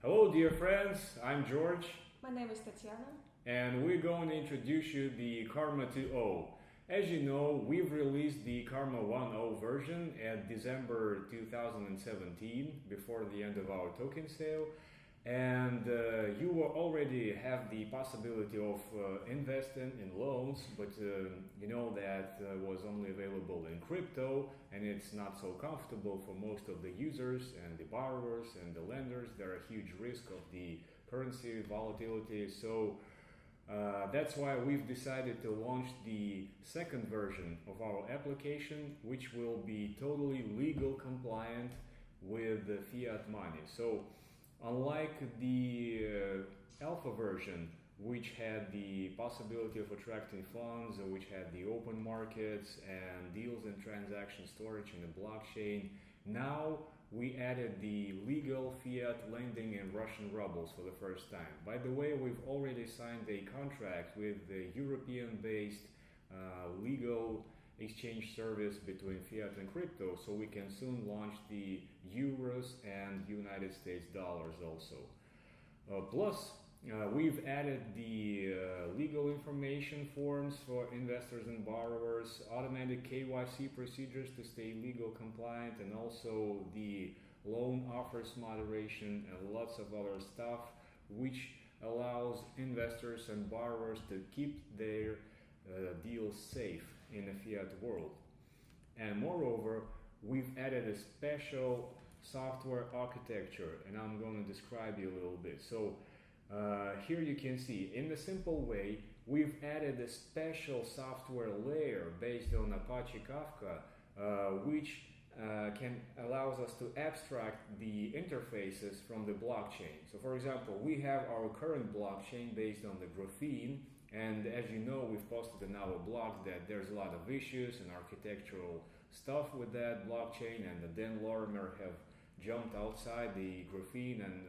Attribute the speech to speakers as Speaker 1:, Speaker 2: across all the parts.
Speaker 1: Hello dear friends, I'm George.
Speaker 2: My name is Tatiana.
Speaker 1: And we're going to introduce you the Karma 2.0. As you know, we've released the Karma 1.0 version at December 2017 before the end of our token sale. And you will already have the possibility of investing in loans, but you know that was only available in crypto, and it's not so comfortable for most of the users and the borrowers and the lenders. There are huge risk of the currency volatility. So that's why we've decided to launch the second version of our application, which will be totally legal compliant with the fiat money. So unlike the alpha version, which had the possibility of attracting funds, which had the open markets and deals and transaction storage in the blockchain, now we added the legal fiat lending in Russian rubles for the first time. By the way, we've already signed a contract with the European-based legal exchange service between fiat and crypto, so we can soon launch the euros and United States dollars also. Plus, we've added the legal information forms for investors and borrowers, automatic KYC procedures to stay legal compliant, and also the loan offers moderation and lots of other stuff which allows investors and borrowers to keep their deals safe in the fiat world. And moreover, we've added a special software architecture, and I'm going to describe you a little bit. So here you can see, in a simple way, we've added a special software layer based on Apache Kafka, which allows us to abstract the interfaces from the blockchain. So for example, we have our current blockchain based on the graphene, and as you know, we've posted in our blog that there's a lot of issues and architectural stuff with that blockchain, and the Dan Lorimer have jumped outside the graphene and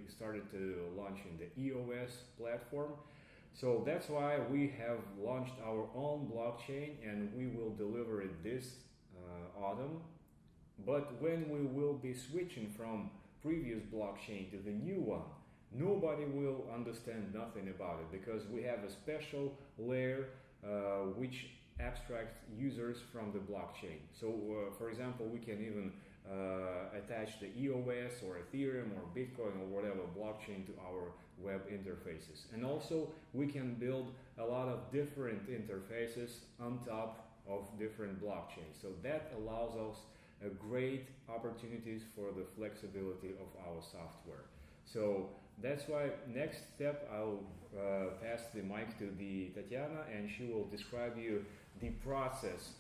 Speaker 1: started to launch in the EOS platform. So that's why we have launched our own blockchain, and we will deliver it this autumn. But when we will be switching from previous blockchain to the new one, nobody will understand nothing about it, because we have a special layer which abstracts users from the blockchain. So for example, we can even attach the EOS or Ethereum or Bitcoin or whatever blockchain to our web interfaces. And also we can build a lot of different interfaces on top of different blockchains. So that allows us great opportunities for the flexibility of our software. So that's why next step I'll pass the mic to the Tatiana, and she will describe you the process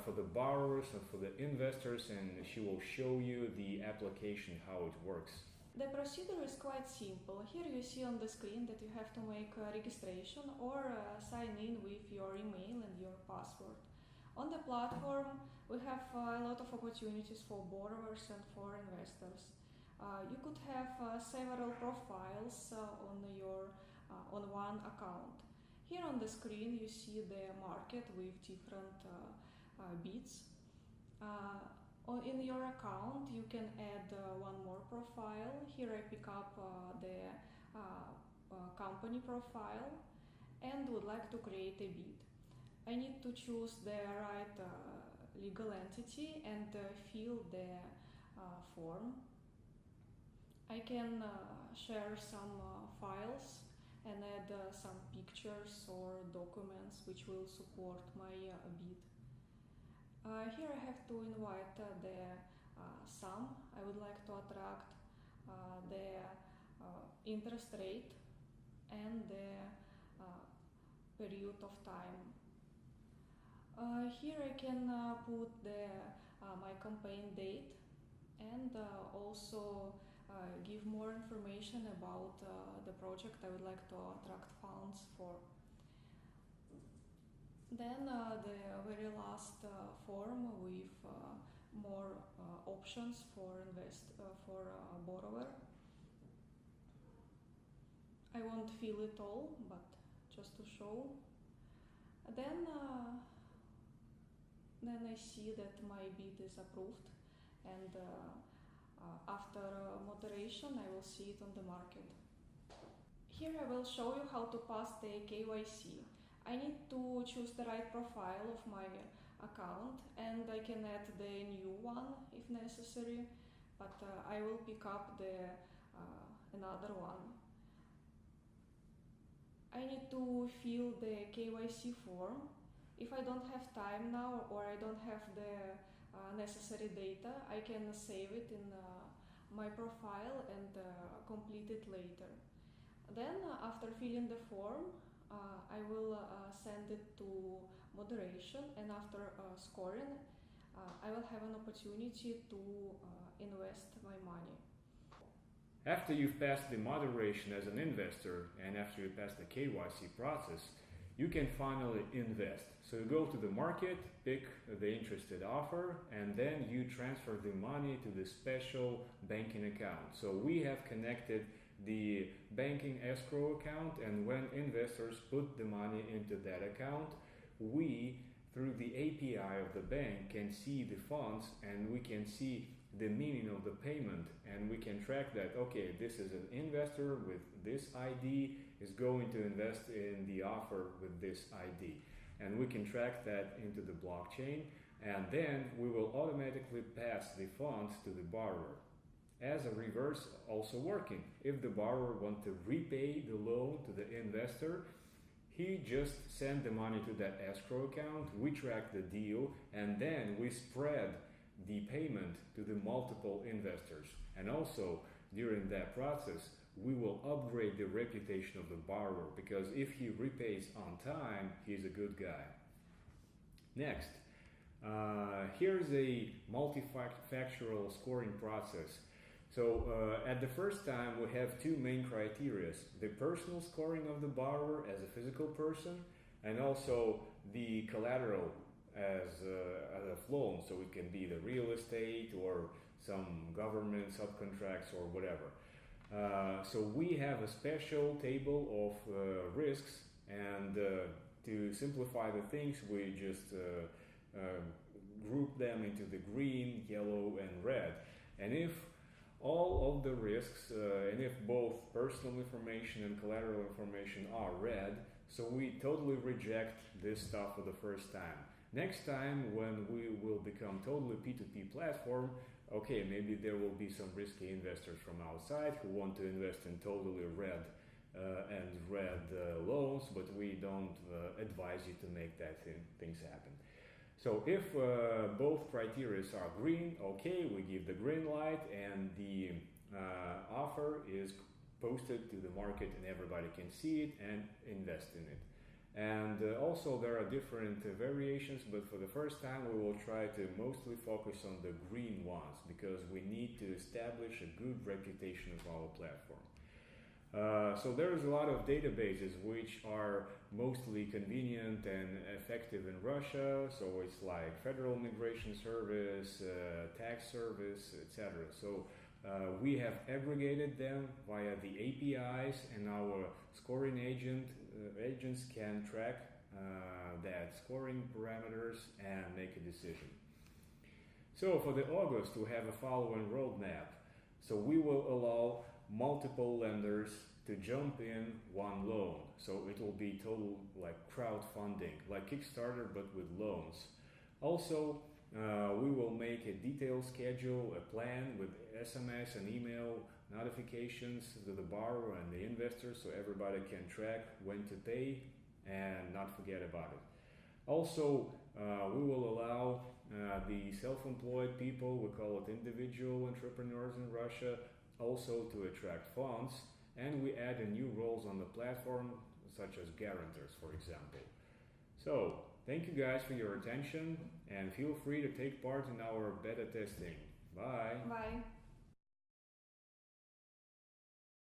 Speaker 1: for the borrowers and for the investors, and she will show you the application, how it works.
Speaker 2: The procedure is quite simple. Here you see on the screen that you have to make a registration or sign in with your email and your password. On the platform, we have a lot of opportunities for borrowers and for investors. You could have several profiles on one account. Here on the screen you see the market with different bids. In your account you can add one more profile. Here I pick up the company profile and would like to create a bid. I need to choose the right legal entity and fill the form. I can share some files and add some pictures or documents which will support my bid. Here I have to invite the sum. I would like to attract the interest rate and the period of time. Here I can put my campaign date and also give more information about the project I would like to attract funds for. Then the very last form with more options for borrower. I won't fill it all, but just to show. Then I see that my bid is approved, and After moderation, I will see it on the market. Here I will show you how to pass the KYC. I need to choose the right profile of my account, and I can add the new one if necessary, but I will pick up another one. I need to fill the KYC form. If I don't have time now or I don't have the necessary data, I can save it in my profile and complete it later. Then, after filling the form, I will send it to moderation, and after scoring, I will have an opportunity to invest my money.
Speaker 1: After you've passed the moderation as an investor and after you pass the KYC process, you can finally invest. So you go to the market, pick the interested offer, and then you transfer the money to the special banking account. So we have connected the banking escrow account, and when investors put the money into that account, we, through the API of the bank, can see the funds and we can see the meaning of the payment, and we can track that, okay, this is an investor with this ID is going to invest in the offer with this ID, and we can track that into the blockchain, and then we will automatically pass the funds to the borrower. As a reverse also working, if the borrower wants to repay the loan to the investor, he just send the money to that escrow account, we track the deal, and then we spread the payment to the multiple investors. And also, during that process, we will upgrade the reputation of the borrower, because if he repays on time, he's a good guy. Next, here's a multifactorial scoring process. So at the first time, we have two main criteria: the personal scoring of the borrower as a physical person, and also the collateral as a loan. So it can be the real estate or some government subcontracts or whatever. So we have a special table of risks, and to simplify the things, we just group them into the green, yellow, and red. And if all of the risks, and if both personal information and collateral information are red, so we totally reject this stuff for the first time. Next time, when we will become totally P2P platform, okay, maybe there will be some risky investors from outside who want to invest in totally red loans, but we don't advise you to make that things happen. So if both criteria are green, okay, we give the green light, and the offer is posted to the market and everybody can see it and invest in it. And also there are different variations, but for the first time we will try to mostly focus on the green ones, because we need to establish a good reputation of our platform. So there's a lot of databases which are mostly convenient and effective in Russia. So it's like Federal Immigration Service, Tax Service, etc. So we have aggregated them via the APIs, and our scoring agents can track that scoring parameters and make a decision. So for the August, we have a following roadmap. So we will allow multiple lenders to jump in one loan. So it will be total like crowdfunding, like Kickstarter, but with loans. Also, we will make a detailed schedule, a plan with SMS and email notifications to the borrower and the investor, so everybody can track when to pay and not forget about it. Also, we will allow the self-employed people, we call it individual entrepreneurs in Russia, also to attract funds, and we add new roles on the platform, such as guarantors, for example. So, thank you guys for your attention, and feel free to take part in our beta testing. Bye!
Speaker 2: Bye!